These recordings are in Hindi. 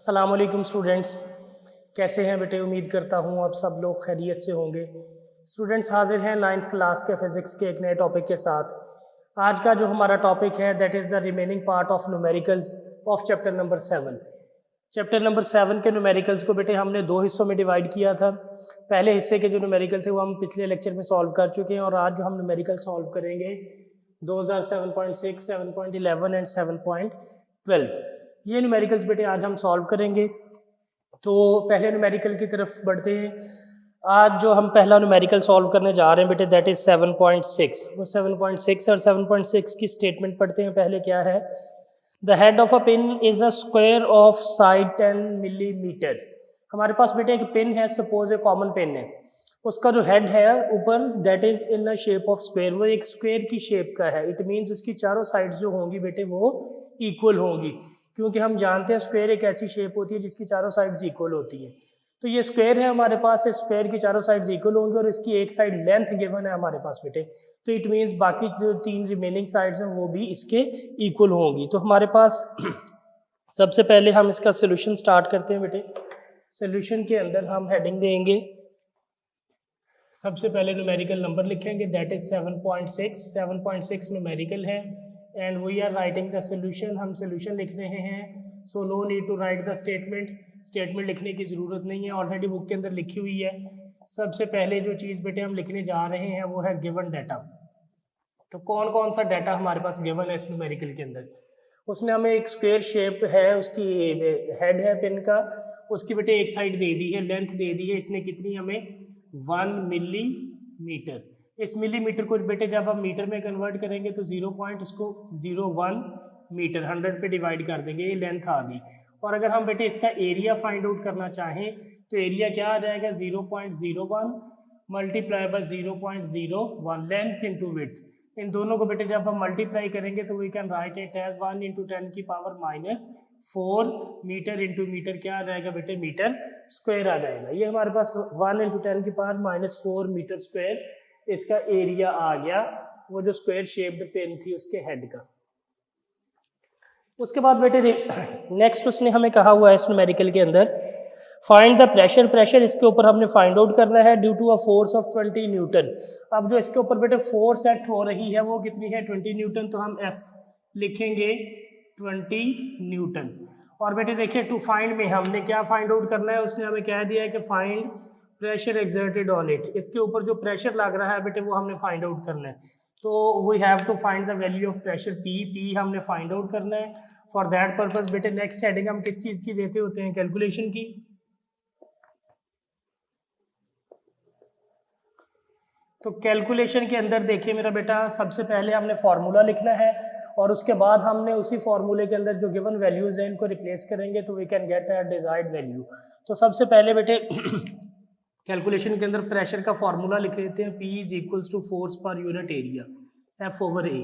अस्सलामुअलैकुम स्टूडेंट्स, कैसे हैं बेटे। उम्मीद करता हूँ आप सब लोग खैरियत से होंगे। स्टूडेंट्स हाजिर हैं 9th क्लास के फिज़िक्स के एक नए टॉपिक के साथ। आज का जो हमारा टॉपिक है that is the remaining part of numericals of chapter number 7। Chapter number 7 के न्यूमेरिकल्स को बेटे हमने दो हिस्सों में डिवाइड किया था। पहले हिस्से के जो न्यूमेरिकल थे वो हम पिछले लेक्चर में सॉल्व कर चुके हैं और आज जो हम न्यूमेरिकल सॉल्व करेंगे 2007.6, 7.11 एंड 7.12 ये न्यूमेरिकल्स बेटे आज हम सॉल्व करेंगे। तो पहले न्यूमेरिकल की तरफ बढ़ते हैं। आज जो हम पहला न्यूमेरिकल सॉल्व करने जा रहे हैं बेटे दैट इज़ 7.6। वो 7.6 और 7.6 की स्टेटमेंट पढ़ते हैं। पहले क्या है, the head of a pin is a square of side 10 millimetre. हमारे पास बेटे एक पिन है, सपोज ए कॉमन पिन है, उसका जो हेड है ऊपर that is in the shape of square, वो एक स्क्वायर की शेप का है। इट मीन्स उसकी चारों साइड्स जो होंगी बेटे वो इक्वल होंगी, क्योंकि हम जानते हैं स्क्वायर एक ऐसी शेप होती है जिसकी चारों साइड्स इक्वल होती हैं। तो ये स्क्वायर है हमारे पास, इस स्क्वायर की चारों साइड्स इक्वल होंगी और इसकी एक साइड लेंथ गिवन है हमारे पास बेटे। तो इट मीन्स बाकी जो तीन रिमेनिंग साइड्स हैं वो भी इसके इक्वल होंगी। तो हमारे पास सबसे पहले हम इसका सोल्यूशन स्टार्ट करते हैं बेटे। सोल्यूशन के अंदर हम हेडिंग देंगे, सबसे पहले न्यूमेरिकल नंबर लिखेंगे दैट इज 7.6। 7.6 न्यूमेरिकल है and we are writing the solution. हम सोल्यूशन लिख रहे हैं, so no need to write the statement. Statement लिखने की ज़रूरत नहीं है, ऑलरेडी बुक के अंदर लिखी हुई है। सबसे पहले जो चीज़ बेटे हम लिखने जा रहे हैं वो है गिवन डाटा। तो कौन कौन सा डाटा हमारे पास गिवन है इस न्यूमेरिकल के अंदर। उसने हमें एक स्क्वायर शेप है, उसकी हेड है पिन का, उसकी बेटे एक साइड दे दी है, लेंथ दे दी है इसने कितनी हमें 1 मिलीमीटर। इस मिलीमीटर को बेटे जब हम मीटर में कन्वर्ट करेंगे तो 0.01 मीटर 100 पे डिवाइड कर देंगे, ये लेंथ आ गई। और अगर हम बेटे इसका एरिया फाइंड आउट करना चाहें तो एरिया क्या आ जाएगा 0.01 multiply by 0.01 length into width. इन दोनों को बेटे जब हम मल्टीप्लाई करेंगे तो we can write it as 1 × 10 की पावर -4 मीटर इंटू मीटर क्या आ जाएगा बेटे मीटर स्क्वायर आ जाएगा। ये हमारे पास 1 × 10 की पावर -4 मीटर स्क्वायर इसका एरिया आ गया, वो जो स्क्वायर शेप्ड पेन थी उसके हेड का। उसके बाद बेटे नेक्स्ट उसने हमें कहा हुआ है इस न्यूमेरिकल के अंदर फाइंड द प्रेशर। प्रेशर इसके ऊपर हमने फाइंड आउट करना है due to a force of 20 newton. अब जो इसके ऊपर बेटे फोर्स एक्ट हो रही है वो कितनी है 20 न्यूटन, तो हम F लिखेंगे 20 न्यूटन। और बेटे देखिए टू फाइंड में हमने क्या फाइंड आउट करना है, उसने हमें कह दिया है कि find pressure exerted on it. इसके ऊपर जो प्रेशर लग रहा है बेटे वो हमने फाइंड आउट करना है। तो we have to find the value of pressure P हमने फाइंड आउट करना है। फॉर दैट पर्पस बेटे नेक्स्ट हेडिंग हम किस चीज़ की देते होते हैं, कैलकुलेशन की। तो कैलकुलेशन के अंदर देखिए मेरा बेटा सबसे पहले हमने फार्मूला लिखना है और उसके बाद हमने उसी फार्मूले के अंदर जो गिवन वैल्यूज हैं इनको रिप्लेस करेंगे तो we can get a desired value. तो सबसे पहले बेटे कैलकुलेशन के अंदर प्रेशर का फार्मूला लिख लेते हैं, P = force per unit area F/A।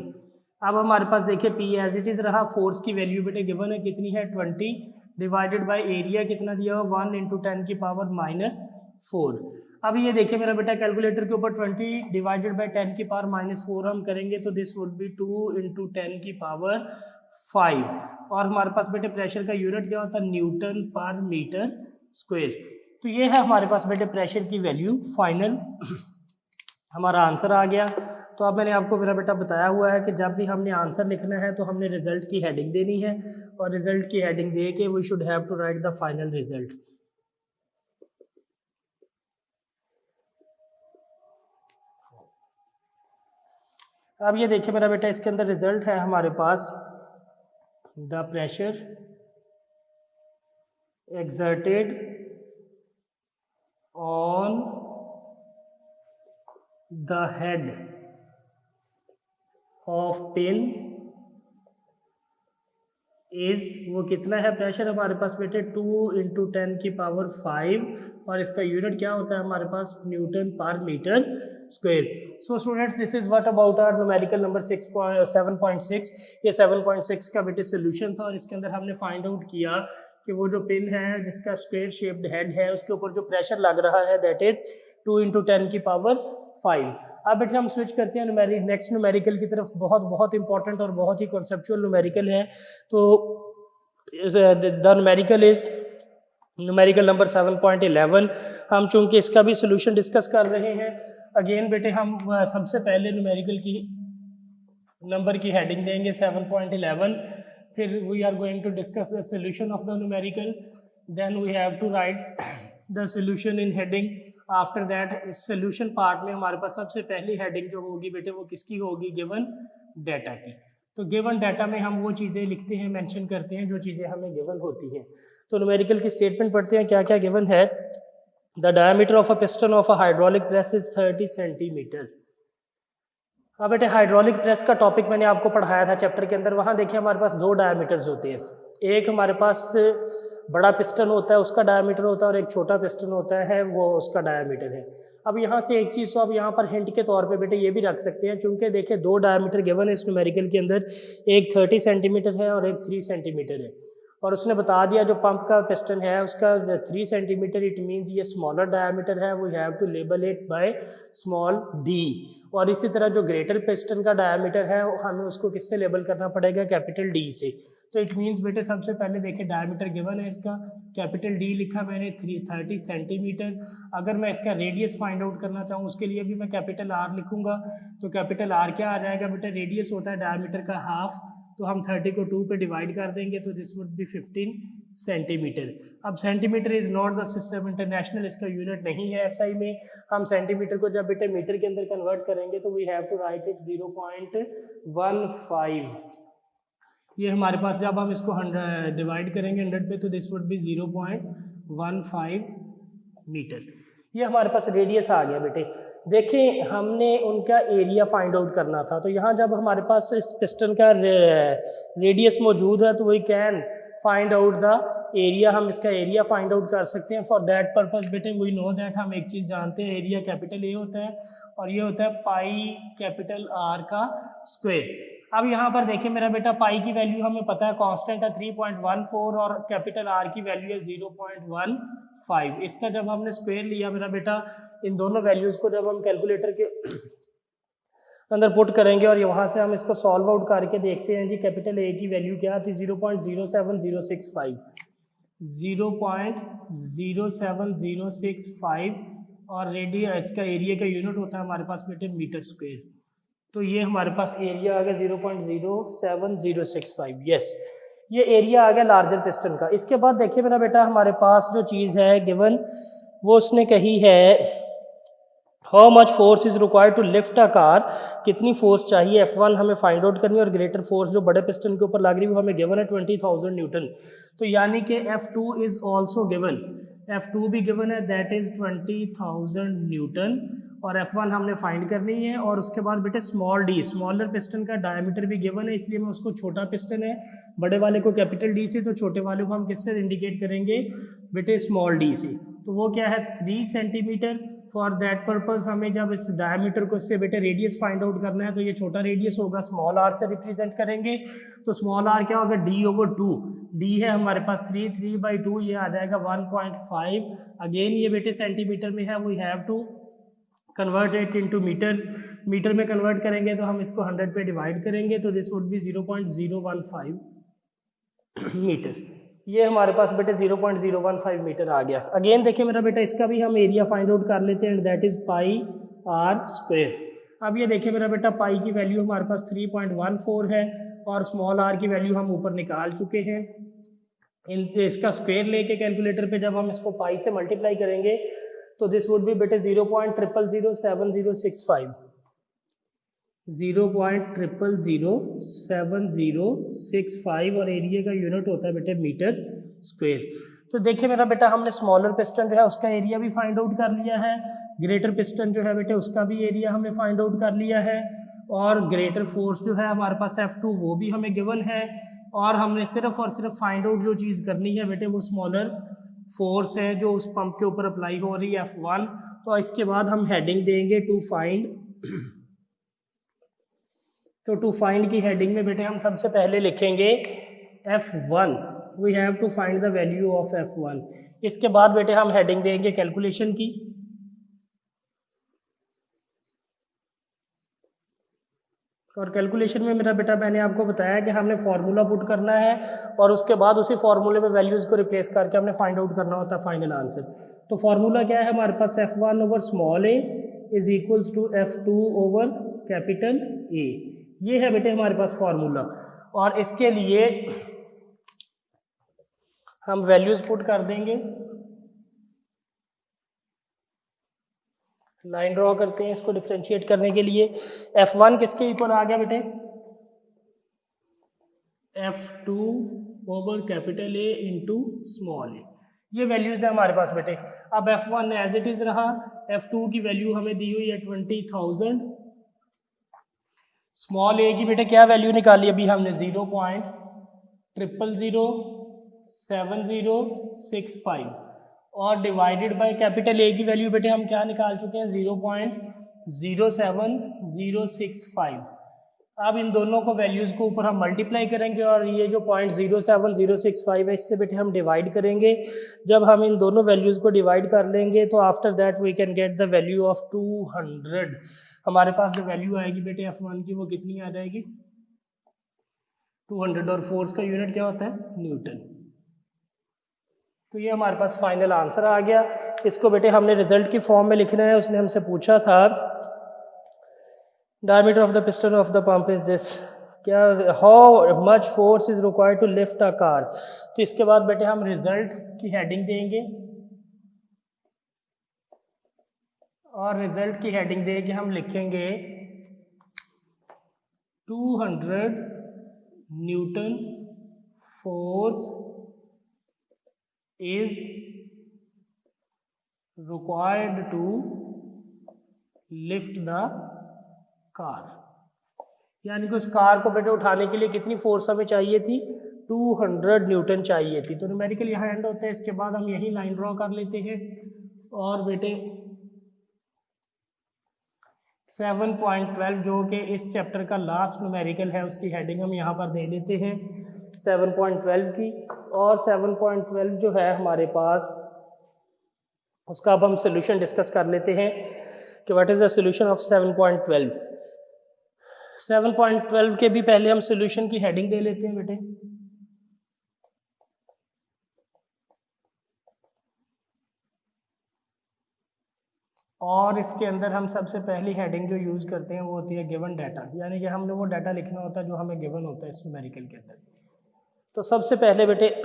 अब हमारे पास देखिए P एज इट इज रहा, फोर्स की वैल्यू बेटे गिवन है कितनी है 20 डिवाइडेड बाय एरिया कितना दिया हुआ 1 × 10 की पावर -4। अब ये देखिए मेरा बेटा कैलकुलेटर के ऊपर 20 डिवाइडेड बाय 10 की पावर -4 हम करेंगे तो दिस वुड बी 2 × 10 की पावर 5। और हमारे पास बेटे प्रेशर का यूनिट क्या होता है न्यूटन पर मीटर स्क्वायर। तो ये है हमारे पास बेटे प्रेशर की वैल्यू। फाइनल हमारा आंसर आ गया। तो अब मैंने आपको मेरा बेटा बताया हुआ है कि जब भी हमने आंसर लिखना है तो हमने रिजल्ट की हेडिंग देनी है और रिजल्ट की हेडिंग दे के we should have to write the final result. अब ये देखिए मेरा बेटा इसके अंदर रिजल्ट है हमारे पास, the pressure exerted on the head of pin is, वो कितना है प्रेशर हमारे पास बेटे 2 × 10 की पावर 5 और इसका यूनिट क्या होता है हमारे पास न्यूटन पर metre square. So students this is what about our numerical number 7.6। ये 7.6 का बेटे सोल्यूशन था और इसके अंदर हमने फाइंड आउट किया कि वो जो पिन है जिसका स्क्वायर शेप्ड हेड है उसके ऊपर जो प्रेशर लग रहा है दैट इज 2 × 10 की पावर 5। अब बेटे हम स्विच करते हैं नेक्स्ट न्यूमेरिकल की तरफ। बहुत इंपॉर्टेंट और बहुत ही कॉन्सेप्चुअल न्यूमेरिकल है। तो the numerical is numerical number 7.11 हम चूंकि इसका भी सोल्यूशन डिस्कस कर रहे हैं। अगेन बेटे हम सबसे पहले न्यूमेरिकल की नंबर की हेडिंग देंगे 7.11, फिर we are going to discuss the solution of the numerical, then we have to write the solution in heading. After that इस सोल्यूशन पार्ट में हमारे पास सबसे पहली हेडिंग जो होगी बेटे वो किसकी होगी, गिवन डाटा की। तो गिवन डाटा में हम वो चीज़ें लिखते हैं, मेंशन करते हैं जो चीज़ें हमें गिवन होती हैं। तो न्यूमेरिकल की स्टेटमेंट पढ़ते हैं क्या क्या गिवन है। The diameter of a piston of a hydraulic press is 30 centimetre. अब बेटे हाइड्रोलिक प्रेस का टॉपिक मैंने आपको पढ़ाया था चैप्टर के अंदर। वहाँ देखिए हमारे पास दो डायमीटर्स होते हैं, एक हमारे पास बड़ा पिस्टन होता है उसका डायमीटर होता है और एक छोटा पिस्टन होता है वो उसका डायमीटर है। अब यहाँ से एक चीज़ तो अब यहाँ पर हिंट के तौर पे बेटे ये भी रख सकते हैं, चूंकि देखिए दो डायमीटर गिवन है इस न्यूमेरिकल के अंदर, एक 30 सेंटीमीटर है और एक 3 सेंटीमीटर है। और उसने बता दिया जो पंप का पिस्टन है उसका 3 सेंटीमीटर, इट मीन्स ये स्मॉलर डायमीटर है, we have to label it by small D. और इसी तरह जो ग्रेटर पिस्टन का डायमीटर है हमें उसको किससे लेबल करना पड़ेगा, कैपिटल डी से। तो इट मीन्स बेटे सबसे पहले देखिए डायमीटर गिवन है इसका, कैपिटल डी लिखा मैंने 30 सेंटीमीटर। अगर मैं इसका रेडियस फाइंड आउट करना चाहूँ उसके लिए भी मैं कैपिटल आर लिखूंगा। तो कैपिटल आर क्या आ जाएगा बेटा, रेडियस होता है डायमीटर का हाफ, तो हम 30 को 2 पे डिवाइड कर देंगे तो दिस वुड बी 15 सेंटीमीटर। अब centimetre is not the system international, इसका यूनिट नहीं है एसआई में। हम सेंटीमीटर को जब बेटे मीटर के अंदर कन्वर्ट करेंगे तो we have to write it 0.15। ये हमारे पास जब हम इसको 100 डिवाइड करेंगे 100 पे तो दिस वुड बी 0.15 मीटर। ये हमारे पास रेडियस आ गया बेटे। देखें हमने उनका एरिया फाइंड आउट करना था, तो यहाँ जब हमारे पास इस पिस्टन का रेडियस मौजूद है तो we can find out the area, हम इसका एरिया फाइंड आउट कर सकते हैं। फॉर दैट पर्पज बेटे वी नो दैट, हम एक चीज़ जानते हैं, एरिया कैपिटल ए होता है और ये होता है पाई कैपिटल आर का स्क्वायर। अब यहाँ पर देखिए मेरा बेटा पाई की वैल्यू हमें पता है कांस्टेंट है 3.14 और कैपिटल आर की वैल्यू है 0.15। इसका जब हमने स्क्वायर लिया मेरा बेटा, इन दोनों वैल्यूज़ को जब हम कैलकुलेटर के अंदर पुट करेंगे और वहाँ से हम इसको सॉल्व आउट करके देखते हैं जी कैपिटल ए की वैल्यू क्या थी, 0.07065 0.07065 और रेडियस इसका एरिया का यूनिट होता है हमारे पास बेटे मीटर स्क्वायर। तो ये हमारे पास एरिया आ गया 0.07065। यस, ये एरिया आ गया लार्जर पिस्टन का। इसके बाद देखिए मेरा बेटा हमारे पास जो चीज़ है गिवन वो उसने कही है how much force is required to lift a car, कितनी फोर्स चाहिए F1 हमें फाइंड आउट करनी है और ग्रेटर फोर्स जो बड़े पिस्टन के ऊपर लग रही है वो हमें गिवन है 20,000 न्यूटन। तो यानी कि F2 is also given, F2 भी गिवन है दैट इज 20,000 न्यूटन और F1 हमने फाइंड करनी है। और उसके बाद बेटे स्मॉल डी, स्मॉलर पिस्टन का डायमीटर भी गिवन है, इसलिए मैं उसको छोटा पिस्टन है, बड़े वाले को कैपिटल डी से, तो छोटे वाले को हम किससे इंडिकेट करेंगे बेटे स्मॉल डी से। तो वो क्या है 3 सेंटीमीटर। फॉर दैट पर्पज हमें जब इस डायमीटर को इससे बेटे रेडियस फाइंड आउट करना है तो ये छोटा रेडियस होगा, स्मॉल आर से रिप्रेजेंट करेंगे। तो स्मॉल आर क्या होगा, d/2, d है हमारे पास 3/2, ये आ जाएगा 1.5। अगेन ये बेटे सेंटीमीटर में है, we have to convert it into metres. Metre में कन्वर्ट करेंगे तो हम इसको 100 पे डिवाइड करेंगे तो दिस वुड बी 0.015 मीटर। ये हमारे पास बेटे 0.015 मीटर आ गया। अगेन देखिए मेरा बेटा इसका भी हम एरिया फाइंड आउट कर लेते हैं and that is pi R square. अब ये देखिए मेरा बेटा पाई की वैल्यू हमारे पास 3.14 है और स्मॉल आर की वैल्यू हम ऊपर निकाल चुके हैं। इसका स्क्वायर लेके कैलकुलेटर पे जब हम इसको पाई से मल्टीप्लाई करेंगे तो दिस वुड बी बेटे 0.0007065 0.0007065 और एरिया का यूनिट होता है बेटे मीटर स्क्वायर। तो देखिए मेरा बेटा हमने स्मॉलर पिस्टन जो है उसका एरिया भी फाइंड आउट कर लिया है, ग्रेटर पिस्टन जो है बेटे उसका भी एरिया हमें फाइंड आउट कर लिया है और ग्रेटर फोर्स जो है हमारे पास F2 वो भी हमें गिवन है। और हमने सिर्फ और सिर्फ फाइंड आउट जो चीज़ करनी है बेटे वो स्मॉलर फोर्स है जो उस पंप के ऊपर अप्लाई हो रही है F1। तो इसके बाद हम हेडिंग देंगे टू फाइंड। तो टू फाइंड की हेडिंग में बेटे हम सबसे पहले लिखेंगे F1, we have to find the value of F1। इसके बाद बेटे हम हेडिंग देंगे कैलकुलेशन की। और कैलकुलेशन में मेरा बेटा मैंने आपको बताया कि हमने फार्मूला पुट करना है और उसके बाद उसी फार्मूले में वैल्यूज़ को रिप्लेस करके हमने फाइंड आउट करना होता है फाइनल आंसर। तो फार्मूला क्या है हमारे पास, F1 over small a is equals to F2 over capital A। ये है बेटे हमारे पास फार्मूला, और इसके लिए हम वैल्यूज़ पुट कर देंगे। लाइन ड्रॉ करते हैं इसको डिफ्रेंशिएट करने के लिए। F1 किसके इक्वल आ गया बेटे, F2 over capital A into small a। ये वैल्यूज़ है हमारे पास बेटे। अब F1 एज इट इज़ रहा, F2 की वैल्यू हमें दी हुई है 20,000, स्मॉल a की बेटे क्या वैल्यू निकाली अभी हमने, 0.007065 और डिवाइडेड बाय कैपिटल A की वैल्यू बेटे हम क्या निकाल चुके हैं, 0.07065। अब इन दोनों को वैल्यूज़ को ऊपर हम मल्टीप्लाई करेंगे और ये जो 0.07065 है इससे बेटे हम डिवाइड करेंगे। जब हम इन दोनों वैल्यूज़ को डिवाइड कर लेंगे तो after that we can get the value of 200। हमारे पास जो वैल्यू आएगी बेटे F1 की वो कितनी आ जाएगी, 200, और फोर्स का यूनिट क्या होता है, न्यूटन। तो ये हमारे पास फाइनल आंसर आ गया। इसको बेटे हमने रिजल्ट की फॉर्म में लिखना है। उसने हमसे पूछा था diameter of the piston of the pump is this, क्या, how much force is required to lift a car. तो इसके बाद बेटे हम रिजल्ट की हेडिंग देंगे और रिजल्ट की हेडिंग दे के हम लिखेंगे 200 Newton force is required to lift the car। यानी कि उस कार को बेटे उठाने के लिए कितनी फोर्स हमें चाहिए थी, 200 न्यूटन चाहिए थी। तो न्यूमेरिकल यहाँ एंड होता है। इसके बाद हम यही लाइन ड्रॉ कर लेते हैं और बेटे 7.12 जो कि इस चैप्टर का लास्ट न्यूमेरिकल है उसकी हेडिंग हम यहाँ पर दे देते हैं 7.12 की। और 7.12 जो है हमारे पास उसका अब हम सोल्यूशन डिस्कस कर लेते हैं कि what is the solution of 7.12। 7.12 के भी पहले हम सोल्यूशन की हेडिंग दे लेते हैं बेटे। और इसके अंदर हम सबसे पहली हेडिंग जो यूज़ करते हैं वो होती है गिवन डाटा, यानी कि हमने वो डाटा लिखना होता है जो हमें गिवन होता है इस न्यूमेरिकल के अंदर। तो सबसे पहले बेटे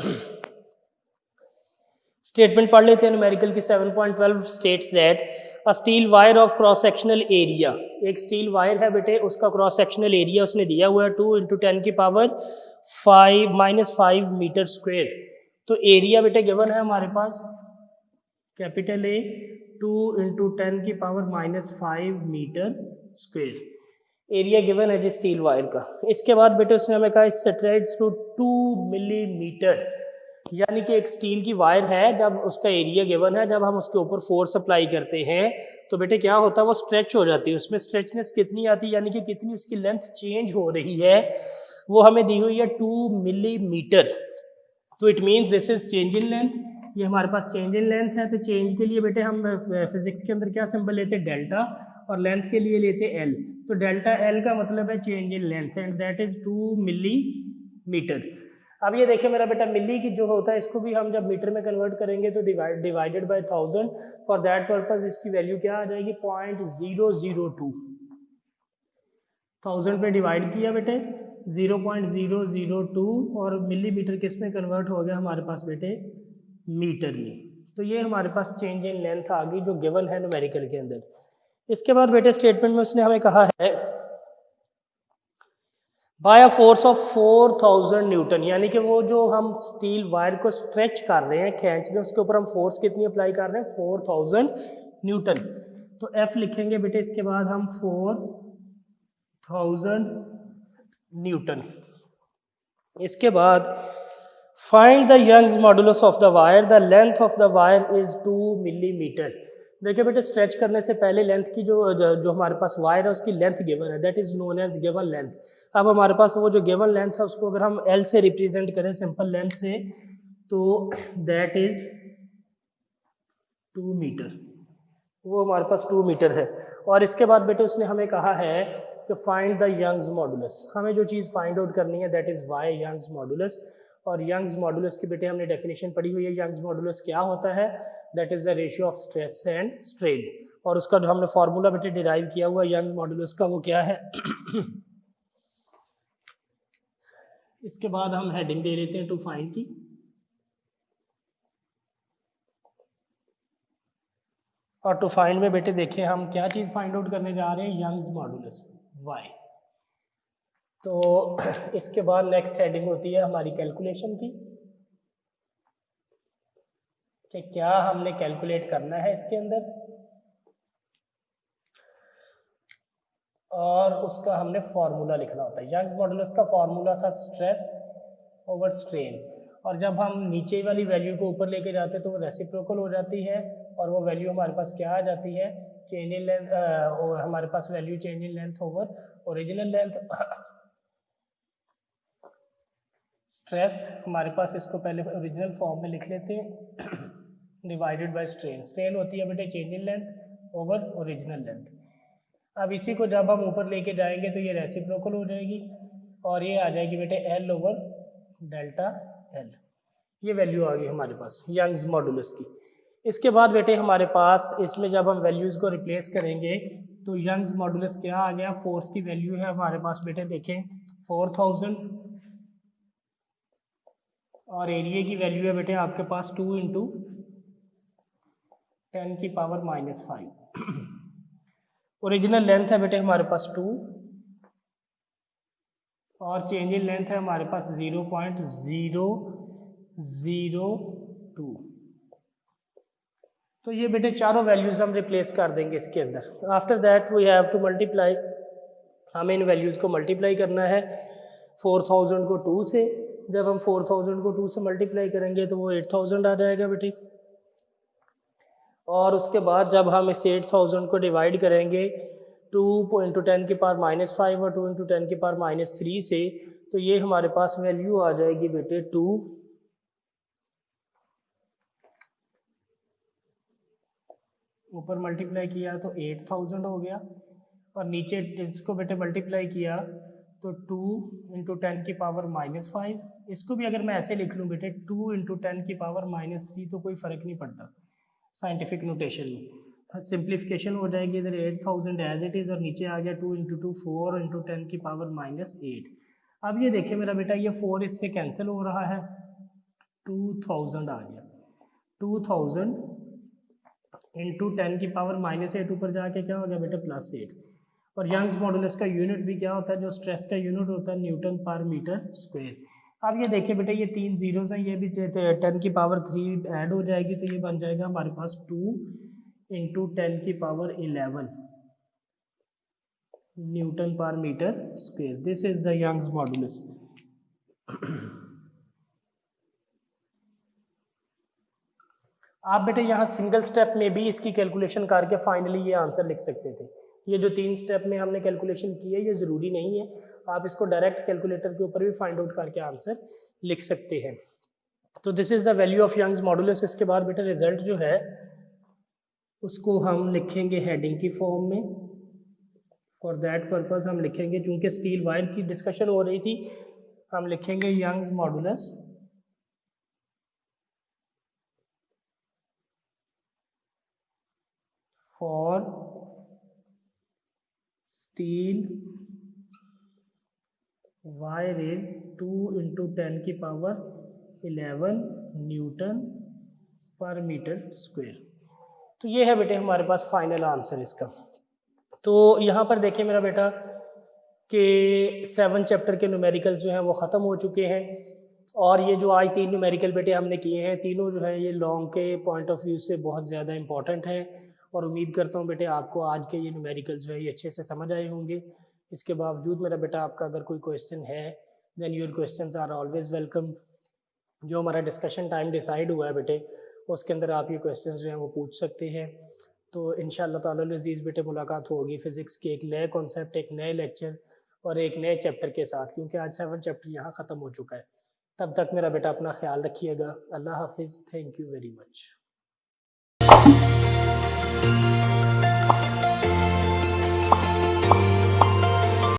स्टेटमेंट पढ़ लेते हैं न्यूमेरिकल की। 7.12 states that a steel wire of cross sectional area, एक स्टील वायर है बेटे, उसका क्रॉस सेक्शनल एरिया उसने दिया हुआ है 2 × 10⁻⁵ मीटर स्क्वेयर। तो एरिया बेटे गिवन है हमारे पास capital A 2 × 10⁻⁵ metre square. Area given है जी स्टील वायर का। इसके बाद बेटे उसने हमें कहा स्ट्रेच टू 2 मिलीमीटर, यानी कि एक स्टील की वायर है, जब उसका एरिया गिवन है, जब हम उसके ऊपर फोर्स अप्लाई करते हैं तो बेटे क्या होता है, वो स्ट्रेच हो जाती है। उसमें स्ट्रेचनेस कितनी आती है, यानी कि कितनी उसकी लेंथ चेंज हो रही है, वो हमें दी हुई है 2 मिलीमीटर। तो it means this is change in length. ये हमारे पास चेंज इन लेंथ है। तो चेंज के लिए बेटे हम फिजिक्स के अंदर क्या सिंबल लेते हैं, डेल्टा, और लेंथ के लिए लेते हैं एल। तो डेल्टा एल का मतलब है change in length and that is 2 millimetre. अब ये देखिए मेरा बेटा, मिली की जो होता है इसको भी हम जब मीटर में कन्वर्ट करेंगे तो divided by 1000। For that purpose इसकी वैल्यू क्या आ जाएगी, 0.002। 1000 पे डिवाइड किया बेटे 0.002 और मिलीमीटर किस में कन्वर्ट हो गया हमारे पास बेटे, मीटर में। तो ये हमारे पास चेंज इन लेंथ आ गई जो गिवन है न्यूमेरिकल के अंदर। इसके बाद बेटे स्टेटमेंट में उसने हमें कहा है by a force of 4000 newton, यानी कि वो जो हम स्टील वायर को स्ट्रेच कर रहे हैं, खींच रहे हैं, उसके ऊपर हम फोर्स कितनी अप्लाई कर रहे हैं, 4000 न्यूटन। तो F लिखेंगे बेटे इसके बाद हम 4000 न्यूटन। इसके बाद find the Young's modulus of the wire, the length of the wire is 2 millimetre. देखिए बेटे स्ट्रेच करने से पहले लेंथ की जो हमारे पास वायर है उसकी लेंथ गिवन है, that is known as given length. अब हमारे पास वो जो गिवन लेंथ है उसको अगर हम L से रिप्रेजेंट करें सिंपल लेंथ से, तो दैट इज 2 मीटर, वो हमारे पास 2 मीटर है। और इसके बाद बेटे उसने हमें कहा है कि फाइंड द यंग्स मॉडुलस। हमें जो चीज़ फाइंड आउट करनी है that is Y Young's modulus. और यंग्स मॉडुलस की बेटे हमने डेफिनेशन पढ़ी हुई है। यंग्स मॉडुलस क्या होता है? That is the ratio of stress and strain. और उसका जो हमने फार्मूला बेटे डिराइव किया हुआ यंग्स मॉडुलस का वो क्या है? इसके बाद हम हेडिंग दे लेते हैं टू फाइंड की। और टू फाइंड में बेटे देखें हम क्या चीज़ फाइंड आउट करने जा रहे हैं? Young's modulus Y. तो इसके बाद नेक्स्ट हेडिंग होती है हमारी कैलकुलेशन की, कि क्या हमने कैलकुलेट करना है इसके अंदर, और उसका हमने फॉर्मूला लिखना होता है। यंग्स मॉडुलस का फॉर्मूला था स्ट्रेस ओवर स्ट्रेन, और जब हम नीचे वाली वैल्यू को ऊपर लेके जाते हैं तो वो रेसिप्रोकल हो जाती है, और वो वैल्यू हमारे पास क्या आ जाती है? चेंज इन लेंथ, हमारे पास value change in length over original length. Stress हमारे पास, इसको पहले ओरिजिनल फॉर्म में लिख लेते हैं, डिवाइडेड बाय स्ट्रेन। स्ट्रेन होती है बेटे change in length over original length. अब इसी को जब हम ऊपर लेके जाएंगे तो ये रेसिप्रोकल हो जाएगी, और ये आ जाएगी बेटे एल ओवर डेल्टा एल। ये वैल्यू आ गई हमारे पास यंग्स मॉडुलस की। इसके बाद बेटे हमारे पास इसमें जब हम वैल्यूज़ को रिप्लेस करेंगे तो यंग्स मॉडुलस क्या आ गया? फोर्स की वैल्यू है हमारे पास बेटे देखें 4000, और एरिया की वैल्यू है बेटे आपके पास 2 × 10⁻⁻5। ओरिजिनल लेंथ है बेटे हमारे पास 2, और चेंज इन लेंथ है हमारे पास 0.002। तो ये बेटे चारों वैल्यूज हम रिप्लेस कर देंगे इसके अंदर। After that we have to multiply, हमें इन वैल्यूज़ को मल्टीप्लाई करना है 4000 को 2 से। जब हम 4000 को 2 से मल्टीप्लाई करेंगे तो वो 8000 आ जाएगा बेटे, और उसके बाद जब हम इस 8000 को डिवाइड करेंगे 2 × 10⁻⁻5 और 2 × 10⁻³ से, तो ये हमारे पास वैल्यू आ जाएगी बेटे 2। ऊपर मल्टीप्लाई किया तो 8000 हो गया, और नीचे इसको बेटे मल्टीप्लाई किया तो 2 × 10⁻⁻5। इसको भी अगर मैं ऐसे लिख लूँ बेटे 2 × 10⁻³ तो कोई फ़र्क नहीं पड़ता साइंटिफिक नोटेशन में, सिंप्लीफिकेशन हो जाएगी। इधर 8000 एज इट इज़, और नीचे आ गया 2 × 2 4 × 10⁻⁸। अब ये देखें मेरा बेटा, ये 4 इससे कैंसिल हो रहा है, 2000 आ गया। 2000 × 10⁻⁸ ऊपर जाके क्या हो गया बेटा? +8। और यंग्स मॉडुलस का यूनिट भी क्या होता है? जो स्ट्रेस का यूनिट होता है न्यूटन पर मीटर स्क्वायर। अब ये देखिए बेटा, ये 3 जीरोस हैं, ये भी 10⁻³ ऐड हो जाएगी, तो ये बन जाएगा हमारे पास 2 × 10⁻11 न्यूटन पर metre square. This is the Young's modulus. आप बेटे यहाँ सिंगल स्टेप में भी इसकी कैलकुलेशन करके फाइनली ये आंसर लिख सकते थे। ये जो 3 स्टेप में हमने कैलकुलेशन की है ये ज़रूरी नहीं है, आप इसको डायरेक्ट कैलकुलेटर के ऊपर भी फाइंड आउट करके आंसर लिख सकते हैं। तो this is the value of Young's modulus. इसके बाद बेटा रिजल्ट जो है उसको हम लिखेंगे हेडिंग की फॉर्म में। फॉर दैट पर्पज़ हम लिखेंगे, चूँकि स्टील वायर की डिस्कशन हो रही थी, हम लिखेंगे Young's modulus for steel wire is 2 × 10⁻11 newton पर मीटर स्क्वायर। तो ये है बेटे हमारे पास फाइनल आंसर इसका। तो यहाँ पर देखिए मेरा बेटा कि 7 चैप्टर के न्यूमेरिकल जो हैं वो ख़त्म हो चुके हैं, और ये जो आज 3 न्यूमेरिकल बेटे हमने किए हैं, तीनों जो है ये लॉन्ग के पॉइंट ऑफ व्यू से बहुत ज़्यादा इंपॉर्टेंट है, और उम्मीद करता हूँ बेटे आपको आज के ये न्यूमेरिकल जो है ये अच्छे से समझ आए होंगे। इसके बावजूद मेरा बेटा आपका अगर कोई क्वेश्चन है then your questions are always welcome. जो हमारा डिस्कशन टाइम डिसाइड हुआ है बेटे उसके अंदर आप ये क्वेश्चंस जो हैं वो पूछ सकते हैं। तो इंशाअल्लाह ताला अज़ीज़ बेटे मुलाकात होगी फ़िज़िक्स के एक नए कॉन्सेप्ट, एक नए लेक्चर और एक नए चैप्टर के साथ, क्योंकि आज 7 चैप्टर यहाँ ख़त्म हो चुका है। तब तक मेरा बेटा अपना ख्याल रखिएगा। अल्लाह हाफिज़। Thank you very much.